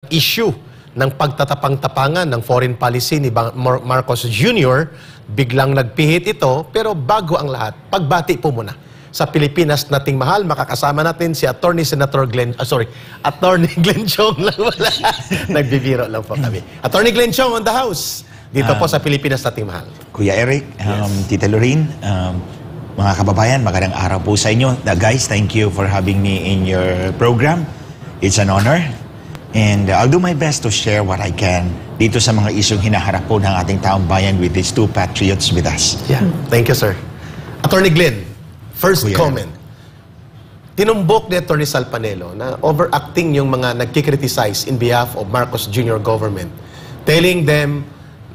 issue ng pagtatapang-tapangan ng foreign policy ni Marcos Jr., biglang nagpihit ito. Pero bago ang lahat, pagbati po muna sa Pilipinas nating mahal. Makakasama natin si Attorney Glenn Chong lang wala. Nagbibiro lang po kami. Attorney Glenn Chong on the house. Dito po sa Pilipinas nating mahal. Kuya Eric, Tita Lorraine, mga kababayan, magandang araw po sa inyo. Guys, thank you for having me in your program. It's an honor. And I'll do my best to share what I can dito sa mga isyong hinaharap po ng ating taong bayan with these two patriots with us. Yeah. Thank you, sir. Attorney Glenn, first Kuya comment. Tinumbok ni Attorney Sal Panelo na overacting yung mga nagkikriticize in behalf of Marcos Jr. government, telling them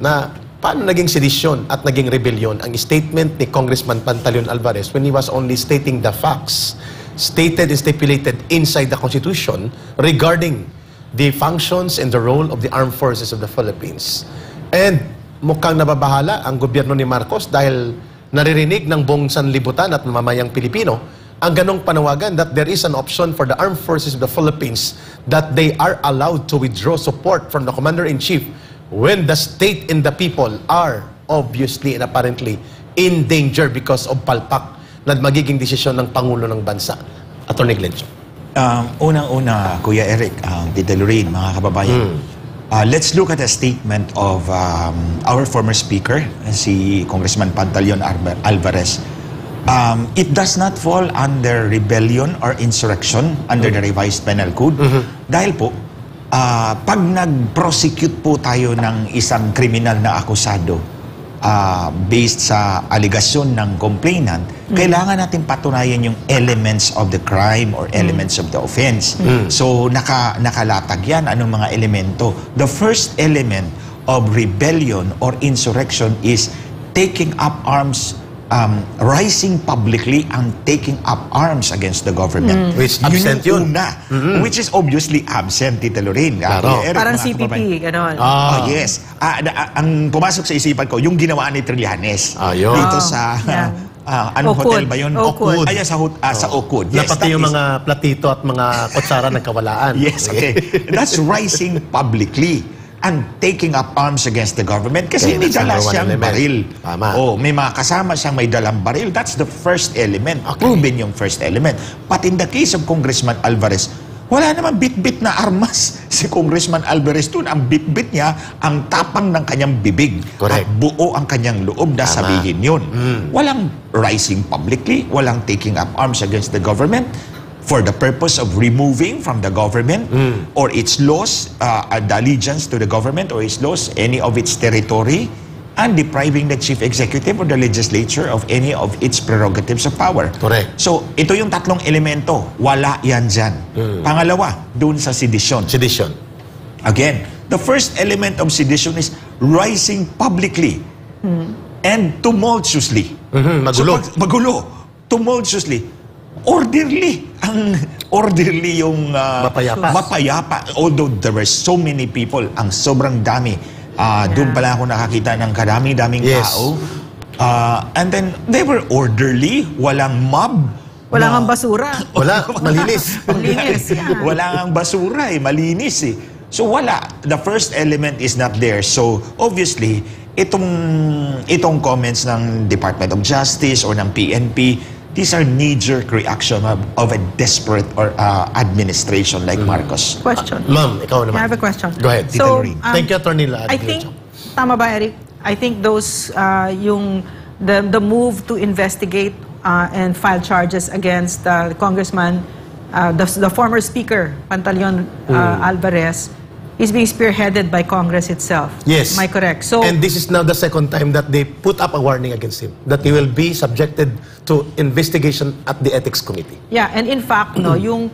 na paano naging sedisyon at naging rebellion ang statement ni Congressman Pantaleon Alvarez when he was only stating the facts stated and stipulated inside the Constitution regarding the functions and the role of the armed forces of the Philippines. And mukhang nababahala ang gobyerno ni Marcos dahil naririnig ng buong sanlibutan at mamamayang Pilipino ang ganong panawagan that there is an option for the armed forces of the Philippines that they are allowed to withdraw support from the Commander-in-Chief when the state and the people are obviously and apparently in danger because of palpak na magiging desisyon ng Pangulo ng Bansa. Attorney Glenn Chong. Unang-una, Kuya Eric, Tita Lorraine, mga kababayan, let's look at a statement of our former speaker, si Congressman Pantaleon Alvarez. It does not fall under rebellion or insurrection under the revised penal code. Dahil po, pag nag-prosecute po tayo ng isang kriminal na akusado based sa aligasyon ng complainant, kailangan natin patunayan yung elements of the crime or elements of the offense. So, nakalatag yan. Anong mga elemento? The first element of rebellion or insurrection is taking up arms, rising publicly and taking up arms against the government. Which absent yun. Which is obviously absent, Tita Lorraine. Parang CPP, gano'n. Oh, yes. Ang pumasok sa isipan ko, yung ginawa ni Trillanes. Dito sa... anong hotel ba yun? Oakwood. Ay, sa Oakwood. Yes, pati yung mga platito at mga kutsara nagkawalaan. Yes, okay. That's rising publicly and taking up arms against the government kasi may dala siyang baril. May mga kasama siyang may dalang baril. That's the first element. Proven yung first element. But in the case of Congressman Alvarez, wala naman bit-bit na armas si Congressman Alvarez doon. Ang bit-bit niya, ang tapang ng kanyang bibig. Correct. At buo ang kanyang loob na sabihin yun. Walang rising publicly, walang taking up arms against the government for the purpose of removing from the government or its laws, the allegiance to the government or its laws, any of its territory, and depriving the chief executive or the legislature of any of its prerogatives of power. Correct. So, ito yung tatlong elemento. Wala yan dyan. Pangalawa, dun sa sedition. Sedition. Again, the first element of sedition is rising publicly and tumultuously. Magulo. So, magulo. Tumultuously. Orderly. Orderly yung mapayapa. Although there were so many people, ang sobrang dami. Doon pala ako nakakita ng kadaming-daming tao. And then, they were orderly. Walang mob. Walang ang basura. Wala, malinis. Malinis, Wala ang basura malinis So wala. The first element is not there. So obviously, itong comments ng Department of Justice or ng PNP, these are knee-jerk reaction of a desperate or administration like Marcos. Question. Ma'am, ikaw naman. I have a question. Go ahead. So, thank you, Attorney I think, tama ba, Eric? I think those, the move to investigate and file charges against Congressman, the former Speaker, Pantaleon Alvarez, is being spearheaded by Congress itself. Yes. Am I correct? So, and this is now the second time that they put up a warning against him, that he will be subjected to investigation at the Ethics Committee. Yeah, and in fact, yung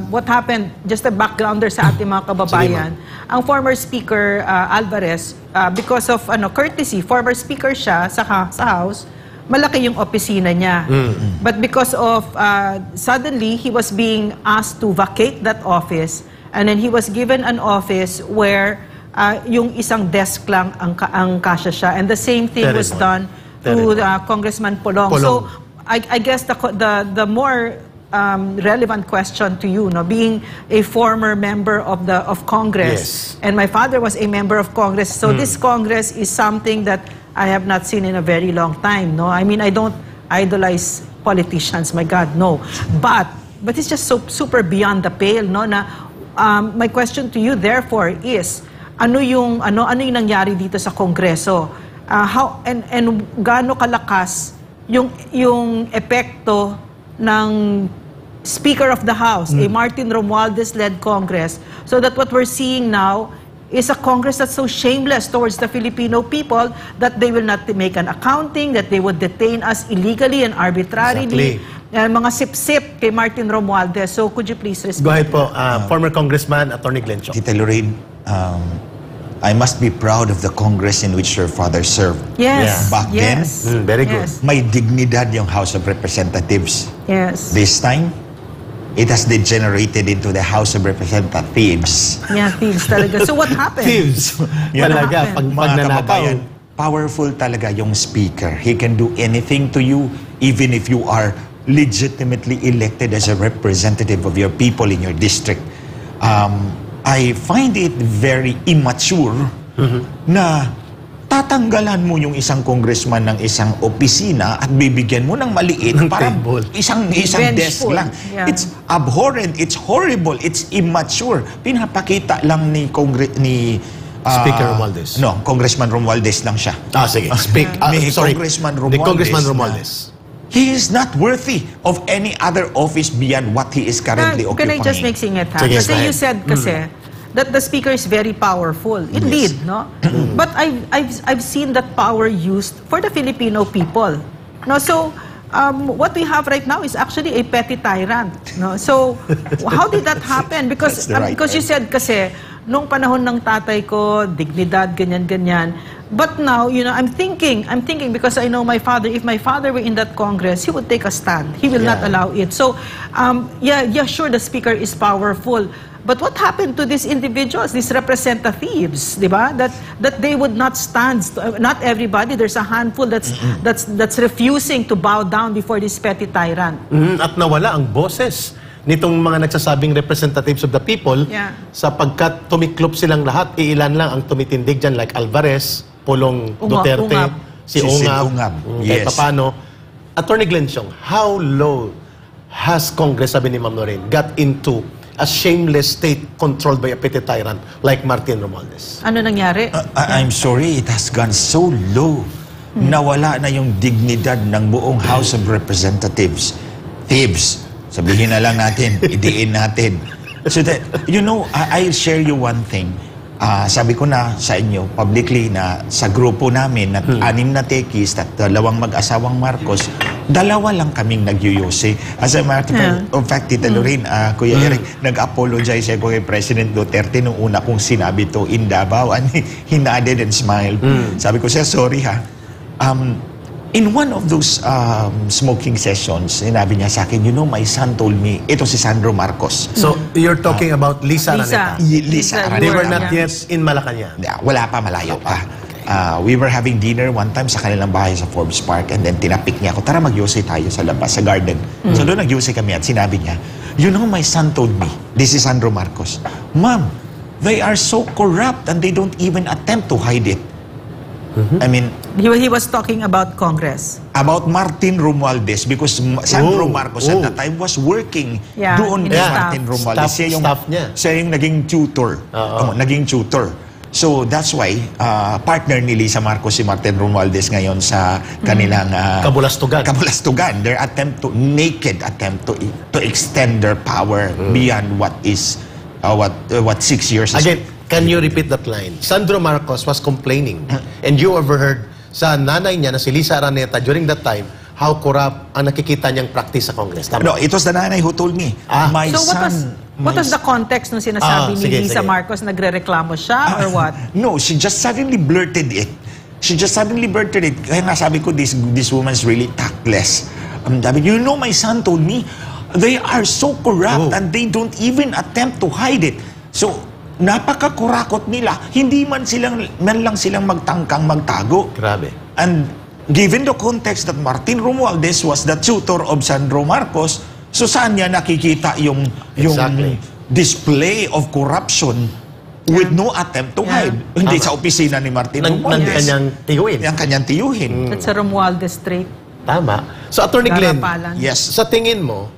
what happened, just a backgrounder sa ating mga kababayan, ang former Speaker Alvarez, because of courtesy, former Speaker siya sa House, malaki yung opisina niya. But because of, suddenly, he was being asked to vacate that office, and then he was given an office where yung isang desk lang ang kasya siya. And the same thing was done to Congressman Polong. So, I guess the more relevant question to you, no? Being a former member of Congress, Yes. and my father was a member of Congress, so this Congress is something that I have not seen in a very long time, no? I mean, I don't idolize politicians, my God, no. But it's just so super beyond the pale, no? Na my question to you, therefore, is ano yung nangyari dito sa Kongreso? How and gaano kalakas yung epekto ng Speaker of the House, a Martin Romualdez-led Congress, so that what we're seeing now is a Congress that's so shameless towards the Filipino people that they will not make an accounting, that they would detain us illegally and arbitrarily. Mga sip-sip kay Martin Romualdez. So could you please respond? Go ahead po, former Congressman Attorney Glenn Chong. Tita Lorraine, I must be proud of the Congress in which your father served. Yes. Back yes. then, very good. Yes. may dignidad yung House of Representatives. Yes. This time, it has degenerated into the House of Representatives. Yeah, thieves talaga. So what happened? Thieves. Talaga, pag Mga nanakaw. kababayan, powerful talaga yung speaker. He can do anything to you, even if you are legitimately elected as a representative of your people in your district. I find it very immature na tatanggalan mo yung isang congressman ng isang opisina at bibigyan mo ng maliit Ng para table. isang desk Vengeful. lang. Yeah. It's abhorrent, it's horrible, it's immature. Pinapakita lang ni Speaker Romualdez. No, Congressman Romualdez lang siya. Sige. Ni Sorry. Congressman The Romualdez Congressman na- Romualdez. He is not worthy of any other office beyond what he is currently Can occupying. I just make singit ha? Sige, Kasi go you ahead. said kasi that the speaker is very powerful. Indeed, no? But I've seen that power used for the Filipino people. No, so what we have right now is actually a petty tyrant. No, so how did that happen? Because That's the right because you said kasi nung panahon ng tatay ko, dignidad, ganyan. But now, I'm thinking because I know my father, if my father were in that Congress, he would take a stand. He will not allow it. So, sure, the speaker is powerful. But what happened to these individuals, these representatives, di ba? That they would not stand. Not everybody. There's a handful that's refusing to bow down before this petty tyrant. At nawala ang boses nitong mga nagsasabing representatives of the people sapagkat tumiklop silang lahat, iilan lang ang tumitindig dyan like Alvarez, Pulong Duterte, Ungab. si Si Ungab, Ungab. kahit Yes. papano. Attorney Glenn Chong, how low has Congress, sabi ni Ma'am Lorraine, got into a shameless state controlled by a petty tyrant like Martin Romualdez? Ano nangyari? I'm sorry, it has gone so low. Nawala na yung dignidad ng buong House of Representatives. Thieves. Sabihin na lang natin, idiin natin. So that, I'll share you one thing. Sabi ko na sa inyo publicly na sa grupo namin na 6 na techies at 2 mag-asawang Marcos, 2 lang kaming nagyuyose. As a matter of fact, Tita Lorraine, Kuya Eric, nag-apologize ako kay President Duterte nung una kong sinabi to in Davao and he nodded and smiled. Sabi ko siya, sorry ha. In one of those smoking sessions, sinabi niya sa akin, my son told me, ito si Sandro Marcos. So, you're talking about Lisa Araneta. Lisa They were Araneta. not yet in Malacanang. Wala pa, malayo pa. We were having dinner one time sa kanilang bahay sa Forbes Park and then tinapik niya ako, tara mag-yose tayo sa labas, sa garden. So doon nag-yose kami at sinabi niya, my son told me, this is Sandro Marcos, Ma'am, they are so corrupt and they don't even attempt to hide it. I mean, He was talking about Congress. about Martin Romualdez because Sandro Marcos at that time was working doon in kay the Martin staff. Romualdez. Staff niya. Siya yung naging tutor. Naging tutor. So that's why partner ni Lisa Marcos si Martin Romualdez ngayon sa kanilang kabulastugan. Their naked attempt to extend their power beyond what is what 6 years is. Again, can you repeat that line? Sandro Marcos was complaining and you overheard sa nanay niya na si Lisa Araneta during that time how corrupt ang nakikita niyang practice sa Congress. Tama? No, it was the nanay who told me. My So son... what was the context nung sinasabi ni Lisa Marcos? Nagre-reklamo siya or what? No, she just suddenly blurted it. Kaya nga sabi ko, this woman's really tactless. Sabi, my son told me, they are so corrupt and they don't even attempt to hide it. So, napakakurakot nila. Hindi man lang silang magtangkang magtago. Grabe. And given the context that Martin Romualdez was the tutor of Sandro Marcos, So saan niya nakikita yung Exactly. display of corruption with no attempt to hide? Hindi sa opisina ni Martin Ng Romualdez. kanyang tiyuin. Yang kanyang tiyuhin. That's sa Romualdez Street. Tama. So, Attorney Glenn, Garapalan. Yes. sa tingin mo,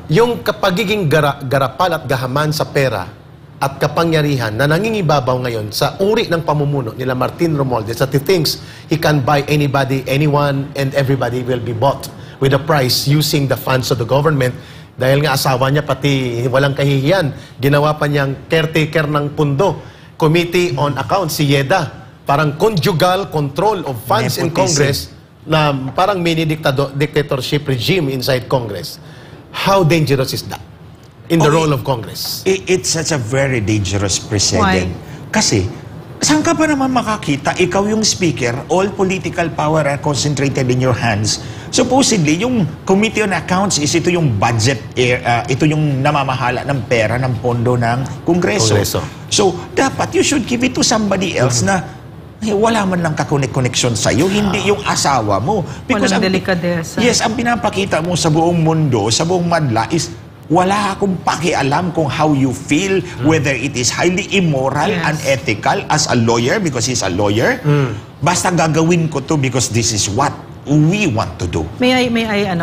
yung pagiging garapal at gahaman sa pera at kapangyarihan na nangingibabaw ngayon sa uri ng pamumuno nila Martin Romualdez, that he thinks he can buy anybody, anyone, and everybody will be bought with a price using the funds of the government. Dahil nga asawa niya pati walang kahihiyan, ginawa pa niyang caretaker ng pundo, Committee on Accounts, si Yeda. Parang conjugal control of funds in Nepotism. Congress na parang mini dictatorship regime inside Congress. How dangerous is that in the role of Congress? It's such a very dangerous precedent. Kasi, saan ka pa naman makakita? Ikaw yung speaker, all political power are concentrated in your hands. Supposedly, yung Committee on Accounts is ito yung budget, ito yung namamahala ng pera ng pondo ng Kongreso. So, dapat you should give it to somebody else na wala man lang kakonek-connection sa'yo, hindi yung asawa mo. Walang delikadesa. Yes, ang pinapakita mo sa buong mundo, sa buong madla is wala akong pakialam kung how you feel, whether it is highly immoral, unethical as a lawyer, because he's a lawyer. Basta gagawin ko to because this is what we want to do. May I an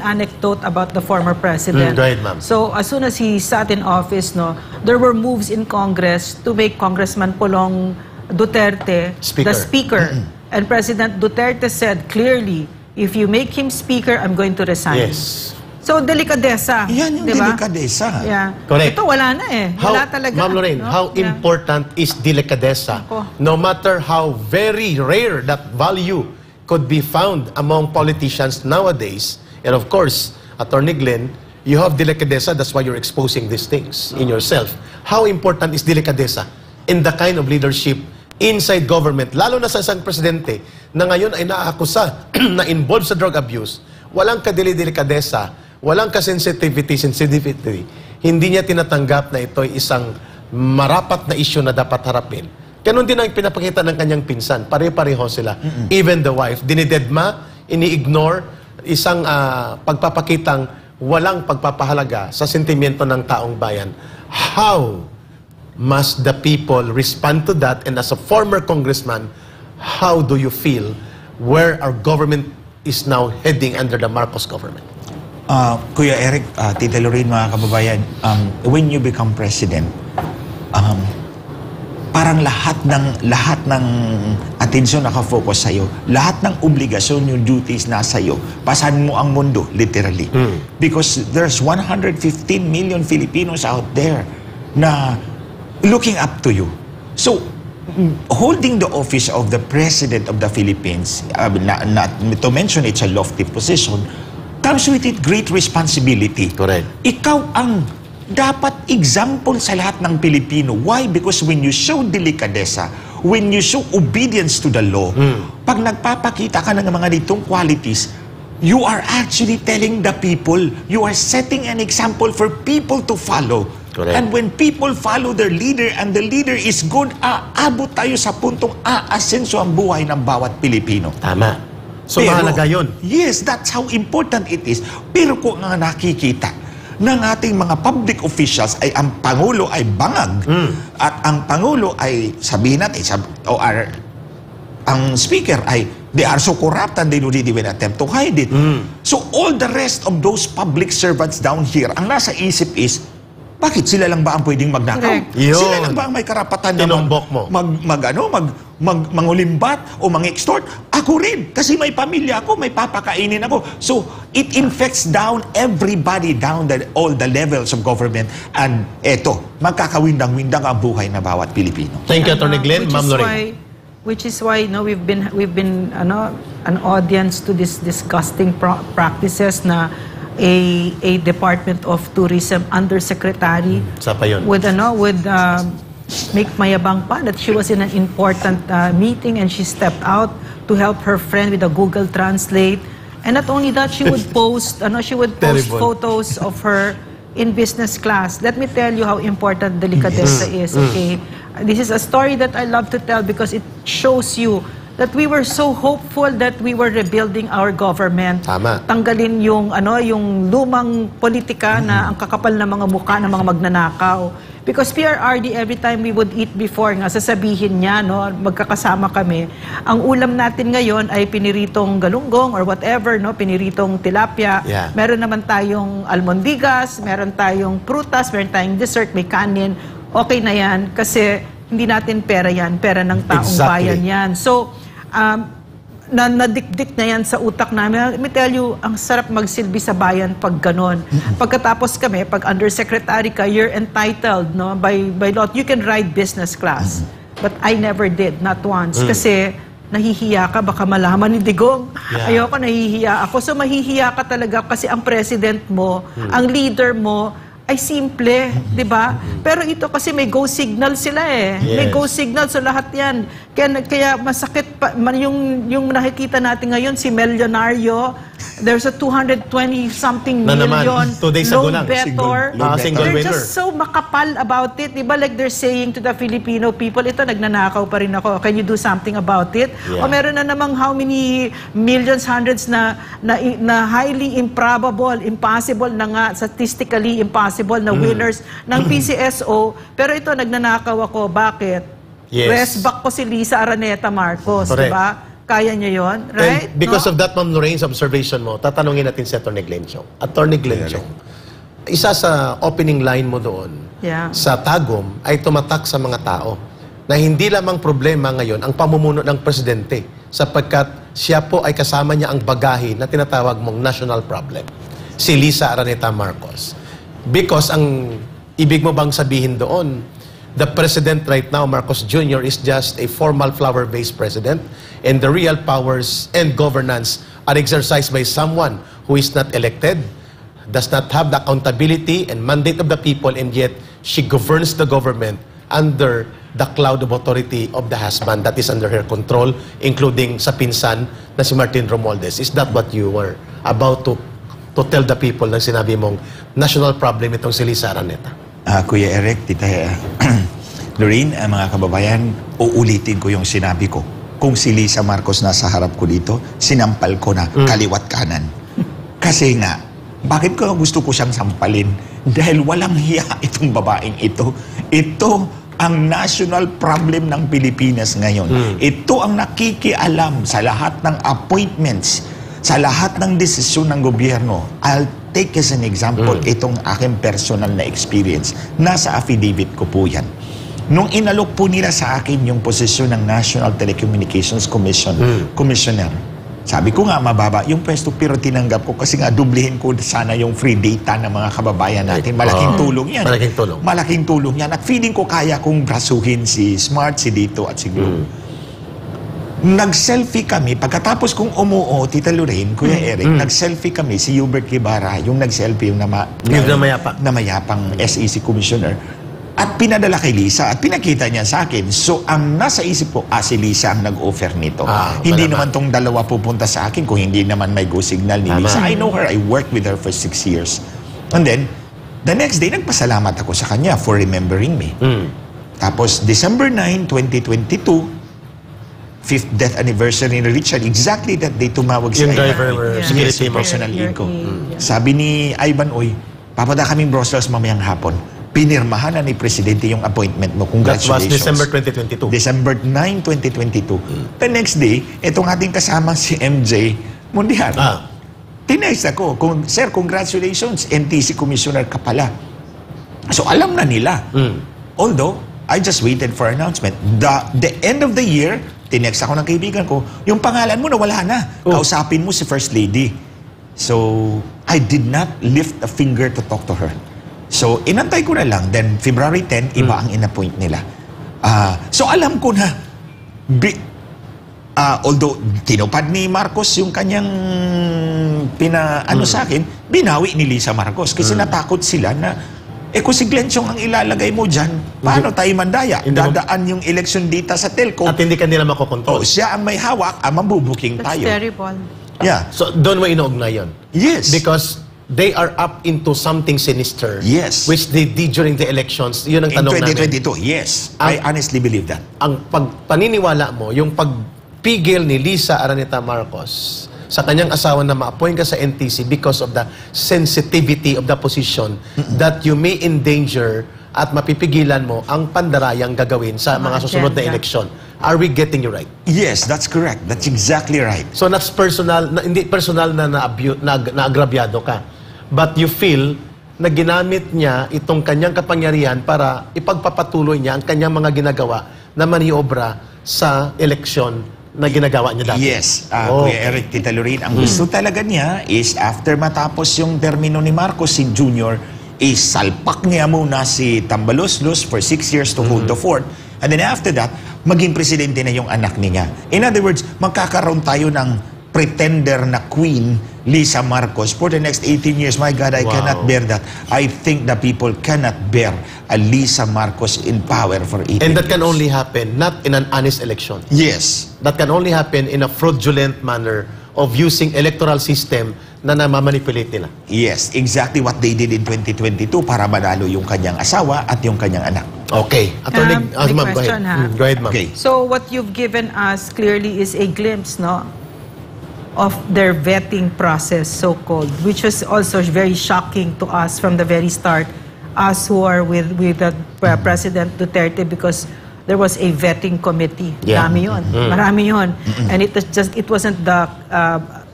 anecdote about the former president. Go ahead, ma'am. So as soon as he sat in office, there were moves in Congress to make Congressman Pulong Duterte the speaker. And President Duterte said clearly, if you make him speaker, I'm going to resign. Yes. So, delikadesa. Yan yung diba? delikadesa. Yeah. Correct. Ito, wala na eh. Wala talaga. Ma'am Lorraine, how important is delicadeza? No matter how very rare that value could be found among politicians nowadays, and of course, Attorney Glenn, you have delicadeza, that's why you're exposing these things in yourself. How important is delicadeza in the kind of leadership inside government, lalo na sa isang presidente na ngayon ay naakusa na involved sa drug abuse, walang kadili-delikadesa, walang ka-sensitivity, hindi niya tinatanggap na ito ay isang marapat na issue na dapat harapin. Ganon din ang pinapakita ng kanyang pinsan. Pare-pareho sila. Even the wife, dinidedma, ini-ignore, isang pagpapakitang walang pagpapahalaga sa sentimiento ng taong bayan. How must the people respond to that? And as a former congressman, how do you feel where our government is now heading under the Marcos government? Kuya Eric, Tita Lorraine, mga kababayan, when you become president, parang lahat ng atensyon nakafocus sa'yo, lahat ng obligasyon, yung duties nasa iyo, pasan mo ang mundo, literally. Because there's 115 million Filipinos out there na looking up to you. So, holding the office of the President of the Philippines, not to mention it's a lofty position, comes with it great responsibility. Correct. Ikaw ang dapat example sa lahat ng Pilipino. Why? Because when you show delicadeza, when you show obedience to the law, pag nagpapakita ka ng mga ditong qualities, you are actually telling the people, you are setting an example for people to follow. Correct. And when people follow their leader and the leader is good, aabot tayo sa puntong aasenso ang buhay ng bawat Pilipino. Tama. So, Pero, mahalaga yun. Yes, that's how important it is. Pero kung nga nakikita ng ating mga public officials ay ang Pangulo ay bangag at ang Pangulo ay sabihin natin, ang Speaker ay they are so corrupt and they don't even attempt to hide it. So all the rest of those public servants down here, ang nasa isip is, bakit sila lang ba ang pwedeng magnakaw? Sila lang ba ang may karapatan na mangulimbat o mang-extort? Ako rin, kasi may pamilya ako, may papakainin ako. So, it infects down everybody down all the levels of government. And eto, magkakawindang-windang ang buhay na bawat Pilipino. Thank you, Attorney Glenn. Ma'am Lorraine. Which is why we've been an audience to this disgusting practices na a Department of Tourism Undersecretary with Mick Mayabang pa that she was in an important meeting and she stepped out to help her friend with a Google Translate, and not only that, she would post photos of her in business class. Let me tell you how important delicadeza is. Okay, this is a story that I love to tell because it shows you that we were so hopeful that we were rebuilding our government. Tama. Tanggalin yung yung lumang politika na ang kakapal na mga mukha ng mga magnanakaw. Because PRRD, every time we would eat before, nga sasabihin niya, magkakasama kami, ang ulam natin ngayon ay piniritong galunggong or whatever, piniritong tilapia. Yeah. Meron naman tayong almondigas, meron tayong prutas, meron tayong dessert, may kanin. Okay na yan kasi hindi natin pera yan, pera ng taong Exactly. bayan yan. So, nadikdik na yan sa utak namin. Let me tell you, ang sarap magsilbi sa bayan pag ganon. Pagkatapos kami, pag undersecretary ka, you're entitled, by law, you can ride business class. But I never did, not once. Kasi nahihiya ka, baka malaman ni Digong. Yeah. Ayoko, nahihiya ako. So mahihiya ka talaga kasi ang president mo, ang leader mo, ay simple, di ba? Pero ito kasi may go signal sila eh. May Yes. go signal, so lahat yan. Kaya masakit pa, yung nakikita natin ngayon, si Millionario, there's a 220-something Na naman, million 2 days ago loan lang. debtor. Single They're winner. just so makapal about it. Di ba? Like they're saying to the Filipino people, ito, nagnanakaw pa rin ako. Can you do something about it? Yeah. O meron na namang how many millions, hundreds na highly improbable, impossible na nga, statistically impossible na winners ng PCSO. Pero ito, nagnanakaw ako. Bakit? Yes. Rest back ko si Lisa Araneta Marcos. Correct. Di ba? Kaya niya yon, right? And because No? of that, Ma'am Lorraine's observation mo, tatanungin natin si Atty. Glenn Chong. Atty. Glenn Chong, isa sa opening line mo doon, Yeah. sa Tagum, ay tumatak sa mga tao na hindi lamang problema ngayon ang pamumuno ng presidente sapagkat siya po ay kasama niya ang bagahe na tinatawag mong national problem, si Lisa Araneta Marcos. Because ang ibig mo bang sabihin doon, the president right now, Marcos Jr., is just a formal flower-based president and the real powers and governance are exercised by someone who is not elected, does not have the accountability and mandate of the people, and yet she governs the government under the cloud of authority of the husband that is under her control, including sa pinsan na si Martin Romualdez. Is that what you were about to tell the people na sinabi mong national problem itong si Lisa Araneta? Kuya Eric, Tita Lorraine, mga kababayan, uulitin ko yung sinabi ko. Kung si Lisa Marcos nasa harap ko dito, sinampal ko na kaliwat kanan. Kasi nga, bakit ko gusto ko siyang sampalin? Dahil walang hiya itong babaeng ito. Ito ang national problem ng Pilipinas ngayon. Ito ang nakikialam sa lahat ng appointments, sa lahat ng desisyon ng gobyerno. I'll take as an example itong aking personal na experience. Nasa affidavit ko po yan. Nung inalok po nila sa akin yung posisyon ng National Telecommunications Commissioner, sabi ko nga mababa yung pwesto pero tinanggap ko kasi nga dublihin ko sana yung free data ng mga kababayan natin. Malaking tulong yan. Malaking tulong. Malaking tulong yan. At feeling ko kaya kong brasuhin si Smart, si Dito at si Globe. Nag-selfie kami, pagkatapos kong umuo, Tita Lorraine, Kuya Eric, nag-selfie kami, si Hubert Guevara, yung nag-selfie, yung namayapang SEC Commissioner, at pinadala kay Lisa, at pinakita niya sa akin. So, ang nasa isip ko, si Lisa ang nag-offer nito. Hindi naman tong dalawa pupunta sa akin kung hindi naman may go signal ni Lisa. I know her, I worked with her for 6 years. And then, the next day, nagpasalamat ako sa kanya for remembering me. Tapos, December 9, 2022, 5th death anniversary ni Richard, exactly that day tumawag si Yung Ivan. driver, Yes, security yung personal Your aid ko. aid, yeah. Sabi ni Ivan, oy, papada kaming Brussels mamayang hapon. Pinirmahan na ni Presidente yung appointment mo. That was Congratulations. December 2022. December 9, 2022. The next day, itong ating kasama si MJ Mundial. Tinext ako, Sir, congratulations, NTC Commissioner ka pala. So alam na nila. Although, I just waited for announcement. The end of the year, tinext ako ng kaibigan ko, yung pangalan mo nawala na. Kausapin mo si First Lady. So, I did not lift a finger to talk to her. So, inantay ko na lang. Then, February 10, iba ang inappoint nila. So, alam ko na, although tinupad ni Marcos yung kanyang sa akin, binawi ni Lisa Marcos. Kasi natakot sila na, kung si Glenn Chong ang ilalagay mo dyan, paano tayo mandaya? Dadaan yung election data sa telco. At hindi ka nila makokontrol. Siya ang may hawak, mabubuking That's tayo. terrible. Yeah. So, doon mo inuugnay yun? Yes. Because they are up into something sinister. Yes. Which they did during the elections. Yun ang In tanong namin. 2022, yes. I honestly believe that. Ang paniniwala mo, yung pagpigil ni Lisa Araneta Marcos sa kanyang asawa na ma-appoint ka sa NTC because of the sensitivity of the position that you may endanger at mapipigilan mo ang pandarayang gagawin sa mga susunod na agenda. eleksyon. Are we getting you right? Yes, that's correct. That's exactly right. So that's personal, hindi personal na naagrabyado ka. But you feel na ginamit niya itong kanyang kapangyarihan para ipagpapatuloy niya ang kanyang mga ginagawa na maniobra sa eleksyon na ginagawa niya dati. Yes, Kuya Eric, Tita Lorraine, ang gusto talaga niya is after matapos yung termino ni Marcos si Junior, is salpak niya muna si Tambaloslos for 6 years to hold the fort. And then after that, maging presidente na yung anak niya. In other words, magkakaroon tayo ng pretender na queen, Lisa Marcos, for the next 18 years. My God, I cannot bear that. I think the people cannot bear a Lisa Marcos in power for 18 And that can years. only happen not in an honest election. Yes. That can only happen in a fraudulent manner of using electoral system na namamanipulate nila. Yes, exactly what they did in 2022 para manalo yung kanyang asawa at yung kanyang anak. Okay. Attorney, may ma'am, go question, ahead. ha? Go ahead, ma'am. Okay. So what you've given us clearly is a glimpse, no, of their vetting process, so-called, which was also very shocking to us from the very start, us who are with the President Duterte, because there was a vetting committee. Yeah. Marami yun. Marami yun. And it wasn't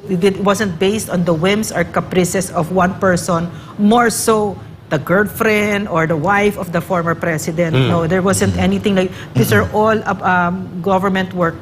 it wasn't based on the whims or caprices of one person, more so the girlfriend or the wife of the former president. No, there wasn't anything like, these are all government work